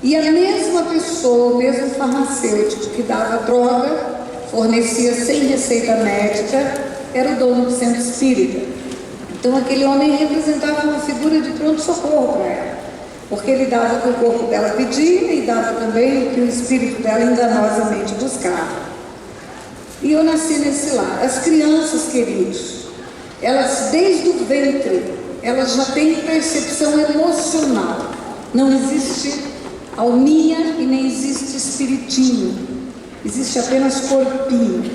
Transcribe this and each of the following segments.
E a mesma pessoa, o mesmo farmacêutico que dava droga, fornecia sem receita médica, era o dono do centro espírita. Então aquele homem representava uma figura de pronto-socorro para ela, porque ele dava o que o corpo dela pedia e dava também o que o espírito dela enganosamente buscava. E eu nasci nesse lar. As crianças, queridos, elas desde o ventre, elas já têm percepção emocional. Não existe alminha e nem existe espiritinho, existe apenas corpinho.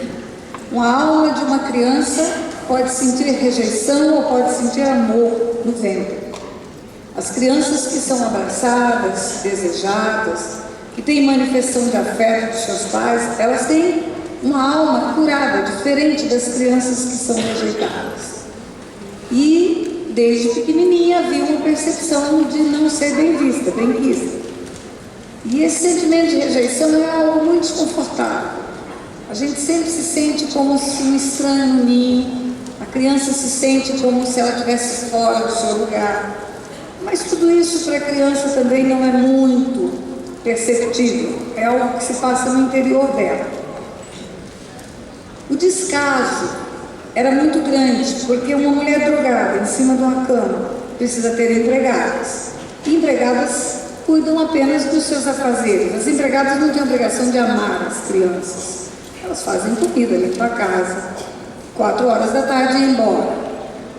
Uma alma de uma criança pode sentir rejeição ou pode sentir amor no ventre. As crianças que são abraçadas, desejadas, que têm manifestação de afeto dos seus pais, elas têm uma alma curada, diferente das crianças que são rejeitadas. E desde pequenininha havia uma percepção de não ser bem vista, bem quista. E esse sentimento de rejeição é algo muito desconfortável. A gente sempre se sente como se um estranho no ninho, a criança se sente como se ela estivesse fora do seu lugar. Mas tudo isso para a criança também não é muito perceptível, é algo que se passa no interior dela. O descaso era muito grande, porque uma mulher drogada em cima de uma cama precisa ter empregadas. E empregadas cuidam apenas dos seus afazeres. As empregadas não têm obrigação de amar as crianças. Elas fazem comida, limpam a casa, 4 horas da tarde e ir embora.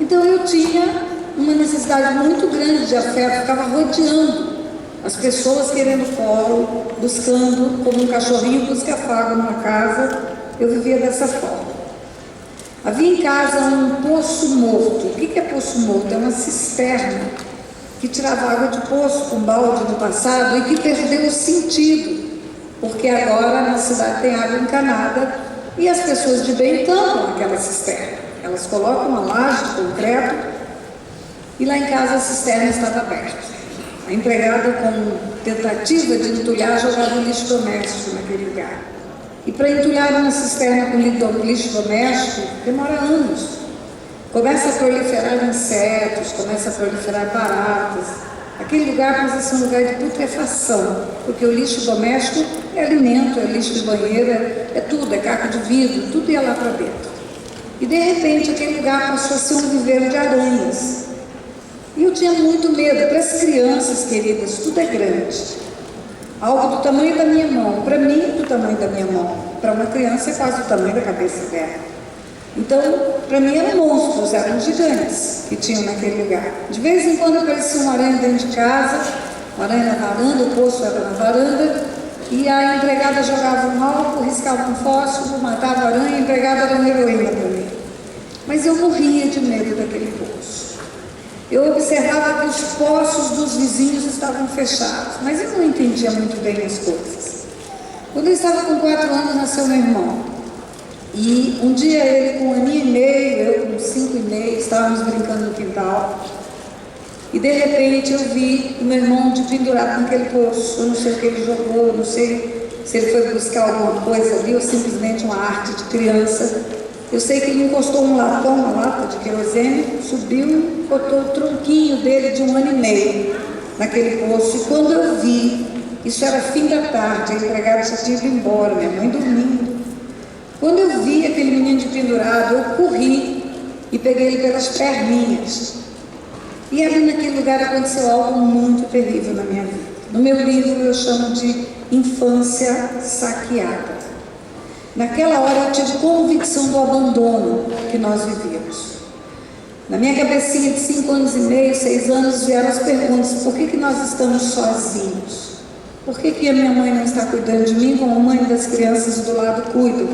Então eu tinha uma necessidade muito grande de afeto, ficava rodeando as pessoas querendo colo, buscando, como um cachorrinho busca afago numa casa. Eu vivia dessa forma. Havia em casa um poço morto. O que é poço morto? É uma cisterna que tirava água de poço com balde no passado e que perdeu o sentido, porque agora na cidade tem água encanada e as pessoas de bem tampam aquela cisterna. Elas colocam uma laje de concreto e lá em casa a cisterna estava aberta. A empregada, com tentativa de entulhar, jogava lixo doméstico naquele lugar. E para entulhar uma cisterna com lixo doméstico demora anos. Começa a proliferar insetos, começa a proliferar baratas. Aquele lugar passa a ser um lugar de putrefação, porque o lixo doméstico é alimento, é lixo de banheiro, é tudo, é caco de vidro, tudo ia lá para dentro. E de repente aquele lugar passou a ser um viveiro de aranhas. E eu tinha muito medo. Para as crianças, queridas, tudo é grande. Algo do tamanho da minha mão, para mim do tamanho da minha mão, para uma criança é quase do tamanho da cabeça dela. Então, para mim eram monstros, eram gigantes que tinham naquele lugar. De vez em quando aparecia uma aranha dentro de casa, uma aranha na varanda, o poço era na varanda, e a empregada jogava um álcool, riscava um fósforo, matava a aranha, a empregada era uma heroína para mim. Mas eu morria de medo daquele poço. Eu observava que os poços dos vizinhos estavam fechados, mas eu não entendia muito bem as coisas. Quando eu estava com 4 anos, nasceu meu irmão. E um dia ele com 1 ano e meio, eu com 5 e meio, estávamos brincando no quintal. E de repente eu vi o meu irmão de pendurado naquele poço. Eu não sei o que ele jogou, eu não sei se ele foi buscar alguma coisa ali ou simplesmente uma arte de criança. Eu sei que ele encostou um latão, uma lata de querosene, subiu e botou o tronquinho dele de 1 ano e meio naquele poço. E quando eu vi, isso era fim da tarde, a empregada já tinha ido embora, minha mãe dormindo. Quando eu vi aquele menino de pendurado, eu corri e peguei ele pelas perninhas. E ali naquele lugar aconteceu algo muito terrível na minha vida. No meu livro eu chamo de infância saqueada. Naquela hora eu tive convicção do abandono que nós vivíamos. Na minha cabecinha de 5 anos e meio, 6 anos, vieram as perguntas: por que nós estamos sozinhos? Por que a minha mãe não está cuidando de mim como a mãe das crianças do lado cuidam?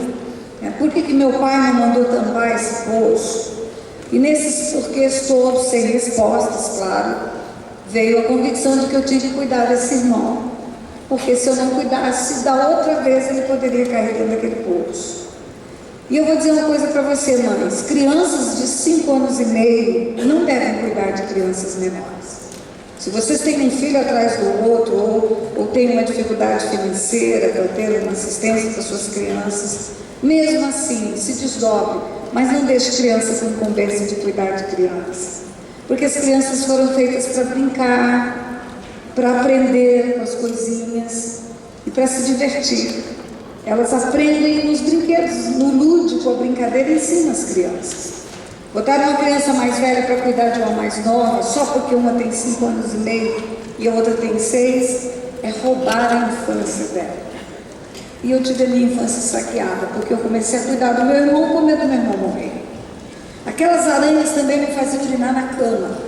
Por que meu pai não mandou tampar esse poço? E nesses porquês todos, sem respostas, claro, veio a convicção de que eu tinha que cuidar desse irmão. Porque se eu não cuidasse, da outra vez ele poderia cair dentro daquele poço. E eu vou dizer uma coisa para você, mães: crianças de 5 anos e meio não devem cuidar de crianças menores. Se vocês têm um filho atrás do outro, ou têm uma dificuldade financeira para ter uma assistência para suas crianças, mesmo assim, se desdobre, mas não deixe criança com incumbência de cuidar de crianças. Porque as crianças foram feitas para brincar, para aprender com as coisinhas e para se divertir. Elas aprendem nos brinquedos, no lúdico, a brincadeira ensina as crianças. Botar uma criança mais velha para cuidar de uma mais nova, só porque uma tem 5 anos e meio e a outra tem 6, é roubar a infância dela. E eu tive a minha infância saqueada, porque eu comecei a cuidar do meu irmão com medo do meu irmão morrer. Aquelas aranhas também me faziam urinar na cama,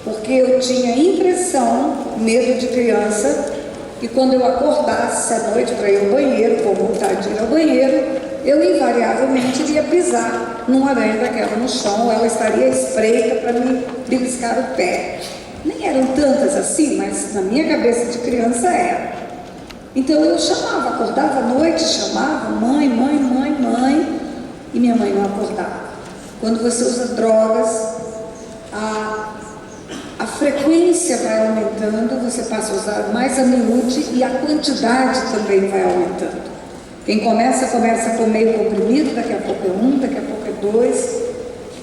porque eu tinha impressão, medo de criança, que quando eu acordasse à noite para ir ao banheiro, com vontade de ir ao banheiro, eu invariavelmente iria pisar numa aranha daquela no chão, ou ela estaria espreita para me beliscar o pé. Nem eram tantas assim, mas na minha cabeça de criança era. Então eu chamava, acordava à noite, chamava mãe, mãe, mãe, mãe, e minha mãe não acordava. Quando você usa drogas, a frequência vai aumentando, você passa a usar mais a miúde e a quantidade também vai aumentando. Quem começa com meio comprimido, daqui a pouco é 1, daqui a pouco é 2,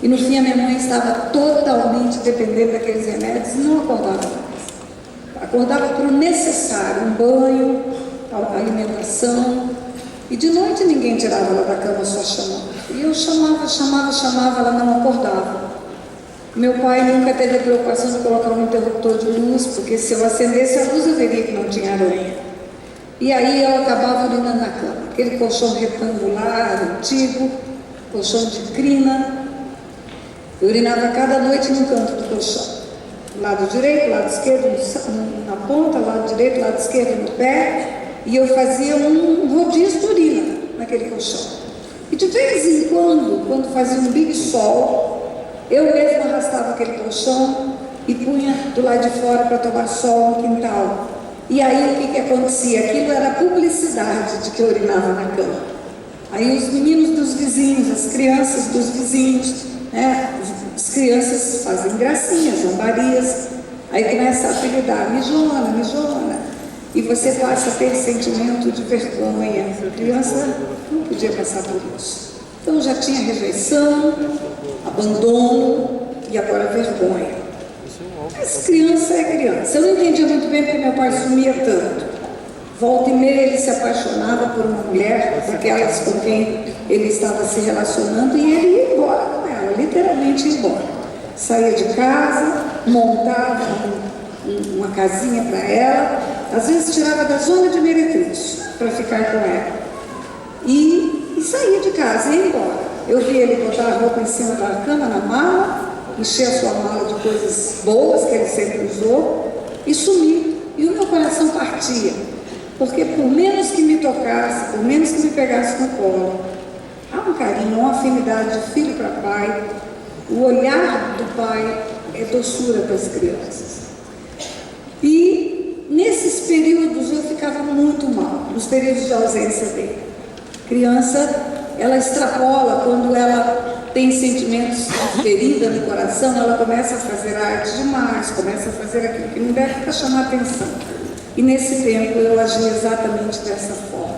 e no fim a minha mãe estava totalmente dependente daqueles remédios e não acordava mais. Acordava para o necessário, um banho, a alimentação, e de noite ninguém tirava ela da cama só chamando. E eu chamava, ela não acordava. Meu pai nunca teve a preocupação de colocar um interruptor de luz, porque se eu acendesse a luz eu veria que não tinha aranha. E aí eu acabava urinando na cama. Aquele colchão retangular, antigo, colchão de crina. Eu urinava cada noite num canto do colchão. Lado direito, lado esquerdo, na ponta, lado direito, lado esquerdo no pé. E eu fazia um rodízio de urina naquele colchão. E de vez em quando fazia um big sol, eu mesma arrastava aquele colchão e punha do lado de fora para tomar sol no quintal. E aí o que acontecia? Aquilo era publicidade de que eu urinava na cama. Aí os meninos dos vizinhos, as crianças dos vizinhos, né? As crianças fazem gracinhas, zombarias. Aí começa a apelidar, mijona, mijona. E você passa a ter sentimento de vergonha. A criança não podia passar por isso. Então já tinha rejeição, abandono e agora vergonha. Mas criança é criança. Eu não entendia muito bem porque meu pai sumia tanto. Volta e meia ele se apaixonava por uma mulher, daquelas com quem ele estava se relacionando, e ele ia embora com ela, literalmente ia embora. Saía de casa, montava uma casinha para ela, às vezes tirava da zona de meretriz para ficar com ela. E saía de casa e ia embora. Eu via ele botar a roupa em cima da cama, na mala, encher a sua mala de coisas boas que ele sempre usou e sumir. E o meu coração partia, porque por menos que me tocasse, por menos que me pegasse no colo, há um carinho, uma afinidade de filho para pai. O olhar do pai é doçura para as crianças. E nesses períodos eu ficava muito mal, nos períodos de ausência dele. Criança, ela extrapola, quando ela tem sentimentos de ferida no coração, ela começa a fazer arte demais, começa a fazer aquilo que não deve para chamar atenção. E nesse tempo eu agi exatamente dessa forma.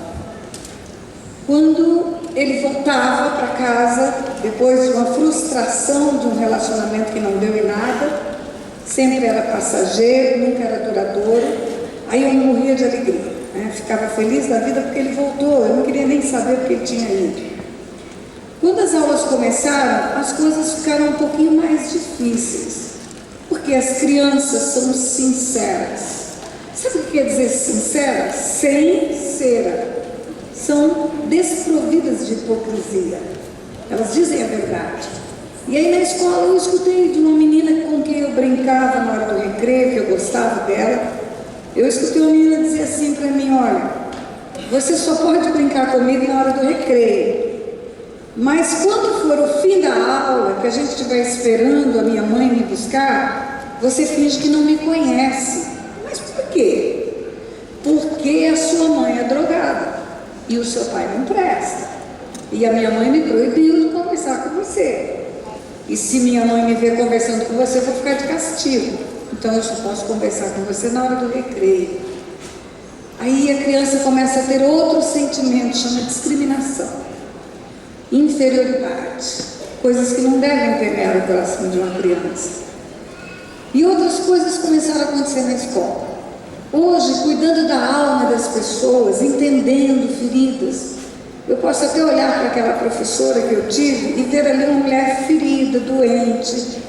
Quando ele voltava para casa, depois de uma frustração de um relacionamento que não deu em nada, sempre era passageiro, nunca era duradouro, aí eu morria de alegria, né? Ficava feliz da vida porque ele voltou, eu não queria nem saber porque ele tinha ido. Quando as aulas começaram, as coisas ficaram um pouquinho mais difíceis, porque as crianças são sinceras. Sabe o que quer dizer sincera? Sincera. São desprovidas de hipocrisia. Elas dizem a verdade. E aí na escola eu escutei de uma menina com quem eu brincava na hora do recreio, que eu gostava dela. Eu escutei uma menina dizer assim para mim: olha, você só pode brincar comigo na hora do recreio. Mas quando for o fim da aula, que a gente estiver esperando a minha mãe me buscar, você finge que não me conhece. Mas por quê? Porque a sua mãe é drogada e o seu pai não presta. E a minha mãe me proibiu de conversar com você. E se minha mãe me ver conversando com você, eu vou ficar de castigo. Então eu só posso conversar com você na hora do recreio. Aí a criança começa a ter outro sentimento, chama discriminação, inferioridade, coisas que não devem permear o coração de uma criança. E outras coisas começaram a acontecer na escola. Hoje, cuidando da alma das pessoas, entendendo feridas, eu posso até olhar para aquela professora que eu tive e ver ali uma mulher ferida, doente,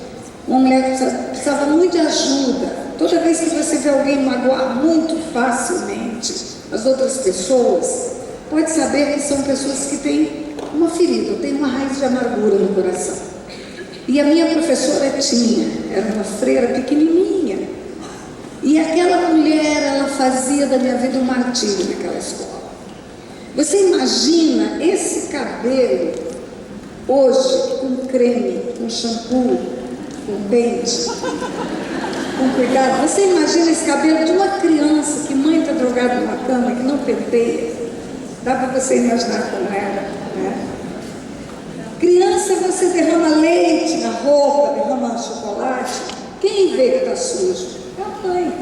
uma mulher que precisava muito de ajuda. Toda vez que você vê alguém magoar muito facilmente as outras pessoas, pode saber que são pessoas que têm uma ferida, têm uma raiz de amargura no coração. E a minha professora era uma freira pequenininha, e aquela mulher, ela fazia da minha vida um martírio naquela escola. Você imagina esse cabelo hoje com creme, com shampoo, com pente, com cuidado? Você imagina esse cabelo de uma criança que mãe está drogada numa cama, que não penteia? Dá para você imaginar como era, né? Criança, você derrama leite na roupa, derrama chocolate, quem vê que está sujo? É a mãe.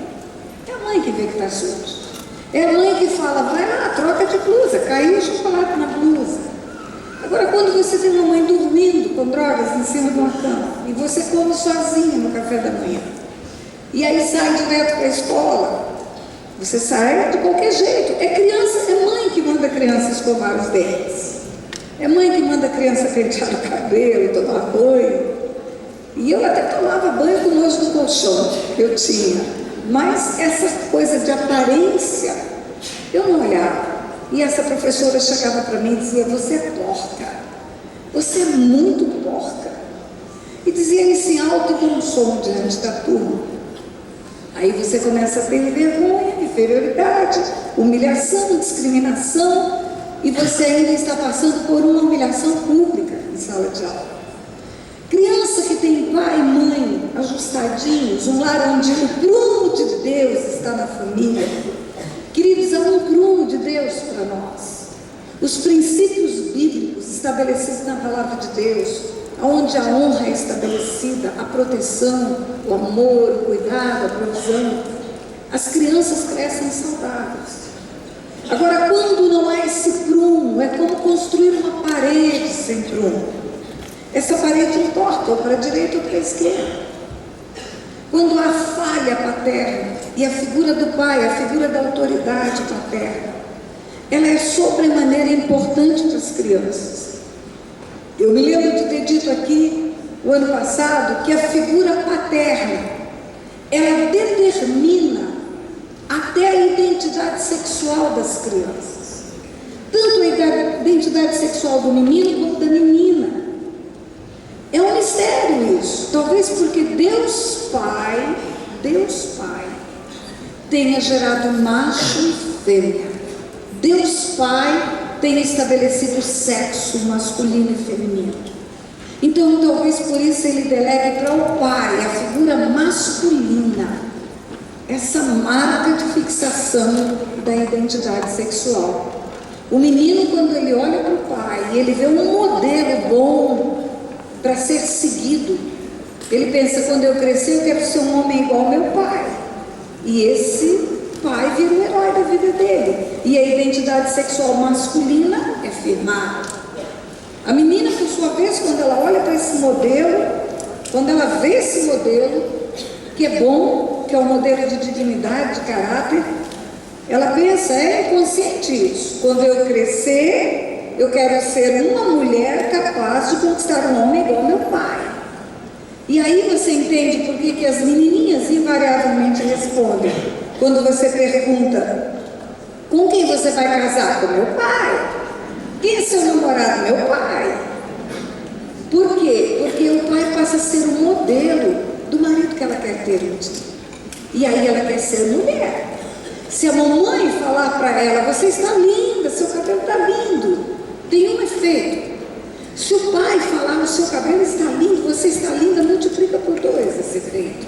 É a mãe que vê que está sujo. É a mãe que fala, vai lá, troca de blusa, caiu o chocolate na blusa. Agora, quando você tem uma mãe dormindo com drogas em cima de uma cama, e você come sozinha no café da manhã, e aí sai direto para a escola, você sai de qualquer jeito. É criança, é mãe que manda a criança escovar os dentes. É mãe que manda a criança pentear o cabelo, tomar banho. E eu até tomava banho com nojo do colchão que eu tinha. Mas essa coisa de aparência, eu não olhava. E essa professora chegava para mim e dizia, você é porca. Você é muito porca. E dizia isso em alto e bom som diante da turma. Aí você começa a ter vergonha, inferioridade, humilhação, discriminação. E você ainda está passando por uma humilhação pública em sala de aula. Criança que tem pai e mãe ajustadinhos, um lar onde o prumo de Deus está na família. Queridos, há um prumo de Deus para nós. Os princípios bíblicos estabelecidos na palavra de Deus, onde a honra é estabelecida, a proteção, o amor, o cuidado, a provisão. As crianças crescem saudáveis. Agora, quando não há esse prumo, é como construir uma parede sem prumo. Essa parede entorta ou para a direita ou para a esquerda. Quando há falha paterna, e a figura do pai, a figura da autoridade paterna, ela é sobremaneira importante para as crianças. Eu me lembro de ter dito aqui, o ano passado, que a figura paterna, ela determina até a identidade sexual das crianças. Tanto a identidade sexual do menino como da menina. É um mistério isso. Talvez porque Deus Pai, tenha gerado macho e fêmea. Deus Pai tenha estabelecido o sexo masculino e feminino. Então, talvez por isso ele delegue para o pai, a figura masculina, essa marca de fixação da identidade sexual. O menino, quando ele olha para o pai e ele vê um modelo bom para ser seguido, ele pensa, quando eu crescer eu quero ser um homem igual ao meu pai. E esse pai vira o herói da vida dele. E a identidade sexual masculina é firmada. A menina, por sua vez, quando ela olha para esse modelo, quando ela vê esse modelo, que é bom, que é um modelo de dignidade, de caráter, ela pensa, é inconsciente isso. Quando eu crescer, eu quero ser uma mulher capaz de conquistar um homem igual ao meu pai. E aí você entende por que as menininhas invariavelmente respondem. Quando você pergunta, com quem você vai casar? Com meu pai. Quem é seu namorado? Meu pai. Por quê? Porque o pai passa a ser o modelo do marido que ela quer ter um dia. E aí ela quer ser mulher. Se a mamãe falar para ela, você está linda, seu cabelo está lindo, tem um efeito. Se o pai falar, o seu cabelo está lindo, você está linda, multiplica por 2 esse efeito.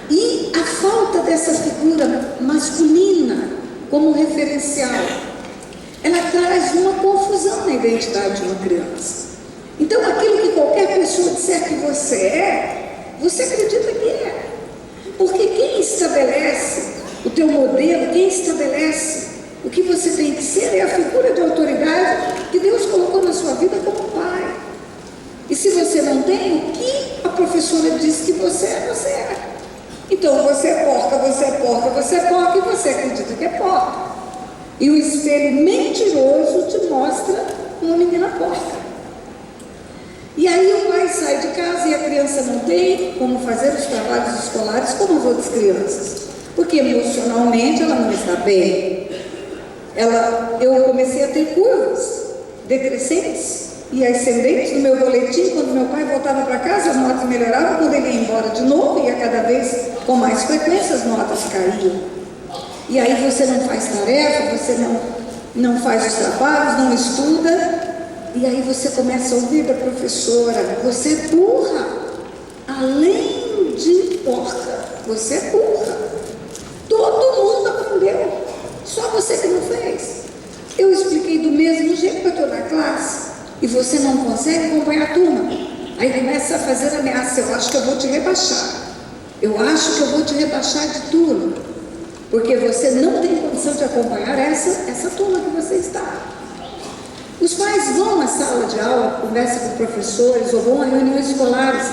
E a falta dessa figura masculina como referencial, ela traz uma confusão na identidade de uma criança. Então, aquilo que qualquer pessoa disser que você é, você acredita que é. Porque quem estabelece o teu modelo, quem estabelece o que você tem que ser, é a figura de autoridade que Deus colocou na sua vida como pai. E se você não tem, o que a professora disse que você é, você é. Então, você é porca, você é porca e você acredita que é porca. E o espelho mentiroso te mostra uma menina porca. E aí o pai sai de casa e a criança não tem como fazer os trabalhos escolares como as outras crianças, porque emocionalmente ela não está bem. Eu comecei a ter curvas decrescentes e ascendentes no meu boletim. Quando meu pai voltava para casa, as notas melhoravam. Quando ele ia embora de novo, ia cada vez com mais frequência, as notas caíam. E aí você não faz tarefa, você não faz os trabalhos, não estuda. E aí você começa a ouvir da professora: você é burra, além de porca, você é burra. Todo mundo aprendeu, só você que não fez. Eu expliquei do mesmo jeito para toda a classe e você não consegue acompanhar a turma. Aí começa a fazer ameaça: eu acho que eu vou te rebaixar, eu acho que eu vou te rebaixar de turma, porque você não tem condição de acompanhar essa turma que você está. Os pais vão à sala de aula, conversam com professores ou vão a reuniões escolares.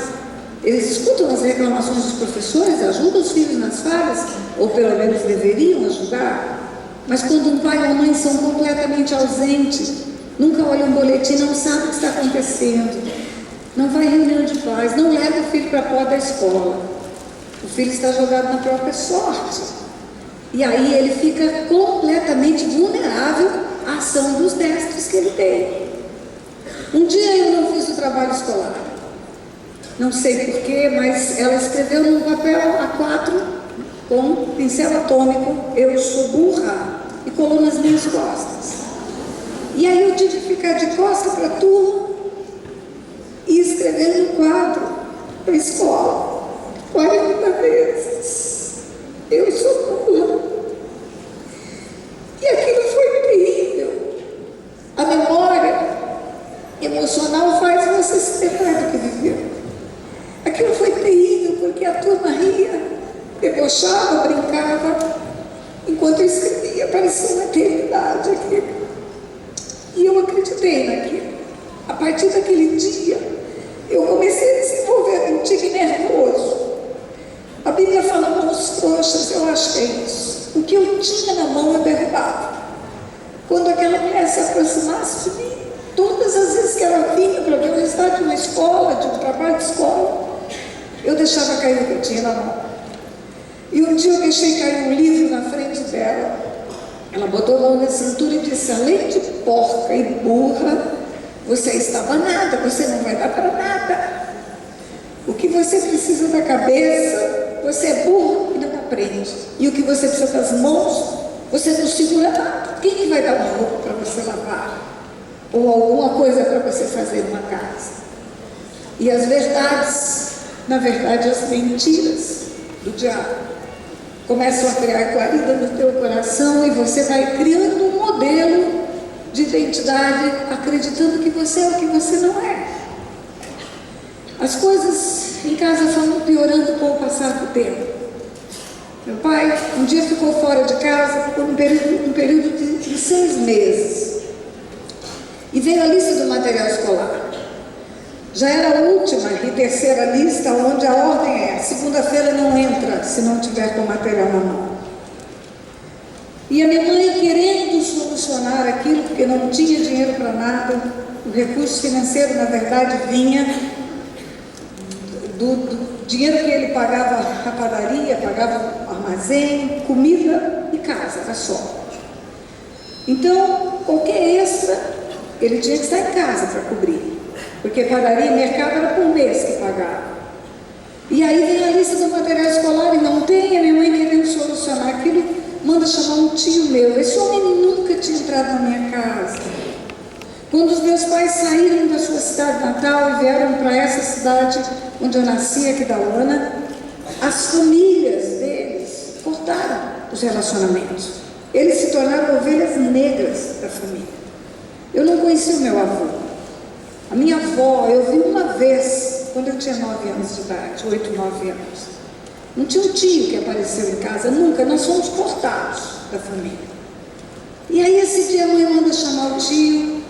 Eles escutam as reclamações dos professores, ajudam os filhos nas falhas, ou pelo menos deveriam ajudar. Mas quando um pai ou mãe são completamente ausentes, nunca olham um boletim, não sabem o que está acontecendo, não vai à reunião de pais, não leva o filho para a porta da escola, o filho está jogado na própria sorte. E aí ele fica completamente vulnerável à ação dos mestres que ele tem. Um dia eu não fiz o trabalho escolar, não sei porquê, mas ela escreveu num papel A4 com pincel atômico: eu sou burra, e colou nas minhas costas. E aí eu tive que ficar de costas para a turma e escrever no quadro para a escola 40 vezes: eu sou burra. E aquilo foi terrível. A memória emocional faz você se lembrar do que viveu. Aquilo foi terrível porque a turma ria, debochava, brincava, enquanto eu escrevia. Parecia uma eternidade aquilo. E eu acreditei naquilo. A partir daquele dia, eu comecei a desenvolver um tique nervoso. A Bíblia fala: mãos frouxas, eu acho que é isso. O que eu tinha na mão eu derrubava. Quando aquela mulher se aproximasse de mim, todas as vezes que ela vinha para ver o resultado de uma escola, de um trabalho de escola, eu deixava cair o que eu tinha na mão. E um dia eu deixei cair um livro na frente dela. Ela botou a mão na cintura e disse: além de porca e burra, você estava nada, você não vai dar para nada. O que você precisa da cabeça, você é burro e não aprende. E o que você precisa das mãos, você não segura nada. Quem que vai dar uma roupa para você lavar? Ou alguma coisa para você fazer numa casa? E as verdades, na verdade as mentiras do diabo, começam a criar guarida no teu coração e você vai criando um modelo de identidade, acreditando que você é o que você não é. As coisas em casa foram piorando com o passar do tempo. Meu pai um dia ficou fora de casa por um período de 6 meses. E veio a lista do material escolar. Já era a última e terceira lista, onde a ordem é: segunda-feira não entra se não tiver com o material na mão. E a minha mãe, querendo solucionar aquilo, porque não tinha dinheiro para nada, o recurso financeiro, na verdade, vinha do dinheiro que ele pagava a padaria, pagava armazém, comida e casa, era só. Então, qualquer extra, ele tinha que estar em casa para cobrir, porque padaria e mercado era por mês que pagava. E aí vem a lista do material escolar e não tem. A minha mãe, querendo solucionar aquilo, manda chamar um tio meu. Esse homem nunca tinha entrado na minha casa. Quando os meus pais saíram da sua cidade natal e vieram para essa cidade onde eu nasci, aqui da Uana, as famílias deles cortaram os relacionamentos. Eles se tornaram ovelhas negras da família. Eu não conheci o meu avô. A minha avó, eu vi uma vez, quando eu tinha 9 anos de idade, 8, 9 anos. Não tinha um tio que apareceu em casa, nunca. Nós fomos cortados da família. E aí esse dia a mãe manda chamar o tio,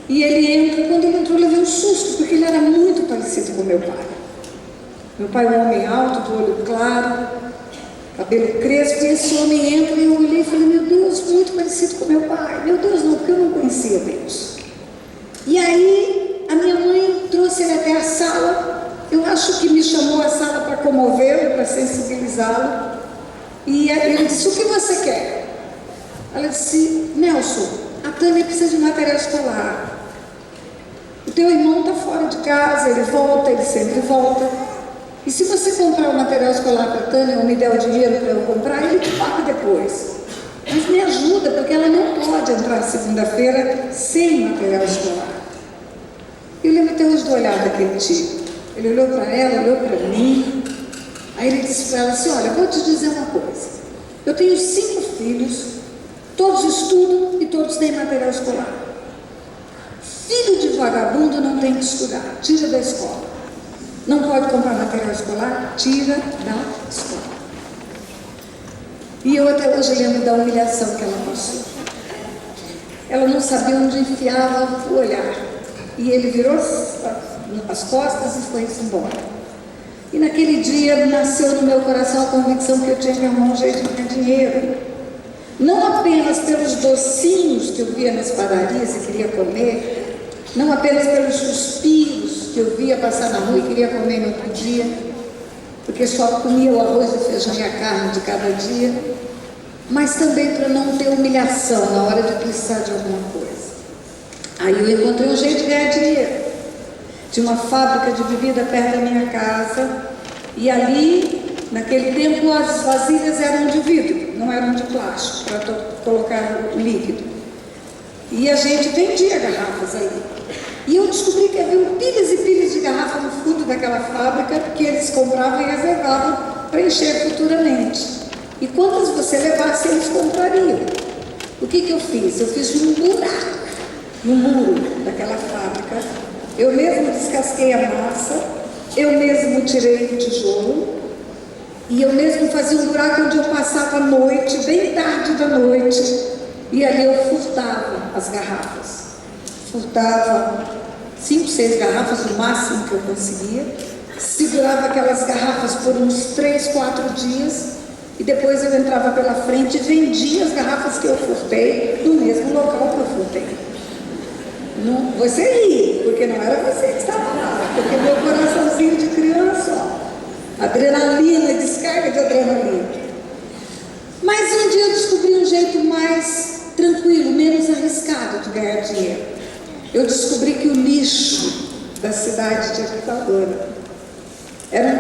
e ele entra. Quando ele entrou, eu levei um susto, porque ele era muito parecido com meu pai. Meu pai é um homem alto, do olho claro, cabelo crespo, e esse homem entra e eu olhei e falei, meu Deus, muito parecido com meu pai. Meu Deus, não, porque eu não conhecia Deus. E aí a minha mãe trouxe ele até a sala, eu acho que me chamou à sala para comovê-lo, para sensibilizá-lo, e ele disse, o que você quer? Ela disse, Nelson, a Tânia precisa de material escolar. O teu irmão está fora de casa, ele volta, ele sempre volta. E se você comprar o material escolar para a Tânia ou me der o dinheiro para eu comprar, ele te paga depois. Mas me ajuda, porque ela não pode entrar segunda-feira sem material escolar. Eu lembro até hoje do olhar daquele tio. Ele olhou para ela, olhou para mim. Aí ele disse para ela assim, olha, vou te dizer uma coisa. Eu tenho 5 filhos, todos estudam e todos têm material escolar. Filho de vagabundo não tem que estudar, tira da escola. Não pode comprar material escolar, tira da escola. E eu até hoje lembro da humilhação que ela passou. Ela não sabia onde enfiava o olhar. E ele virou as costas e foi-se embora. E naquele dia nasceu no meu coração a convicção que eu tinha que arrumar um jeito de ganhar dinheiro. Não apenas pelos docinhos que eu via nas padarias e queria comer, não apenas pelos suspiros que eu via passar na rua e queria comer e não podia, porque só comia o arroz, o feijão e a carne de cada dia, mas também para não ter humilhação na hora de precisar de alguma coisa. Aí eu encontrei um jeito de ganhar dinheiro. Tinha uma fábrica de bebida perto da minha casa, e ali, naquele tempo, as vasilhas eram de vidro, não eram de plástico, para colocar o líquido. E a gente vendia garrafas ali. E eu descobri que havia pilhas e pilhas de garrafa no fundo daquela fábrica que eles compravam e reservavam para encher futuramente. E quantas você levasse, eles comprariam. O que eu fiz? Eu fiz um buraco no muro daquela fábrica. Eu mesmo descasquei a massa, eu mesmo tirei o tijolo, e eu mesmo fazia um buraco onde eu passava a noite, bem tarde da noite, e ali eu furtava as garrafas. Furtava 5, 6 garrafas, o máximo que eu conseguia, segurava aquelas garrafas por uns 3, 4 dias, e depois eu entrava pela frente e vendia as garrafas que eu furtei no mesmo local que eu furtei. Não, você ri, porque não era você que estava lá, porque meu coraçãozinho de criança, ó, adrenalina, descarga de adrenalina. Mas um dia eu descobri um jeito mais tranquilo, menos arriscado de ganhar dinheiro. Eu descobri que o lixo da cidade de Arquitadora era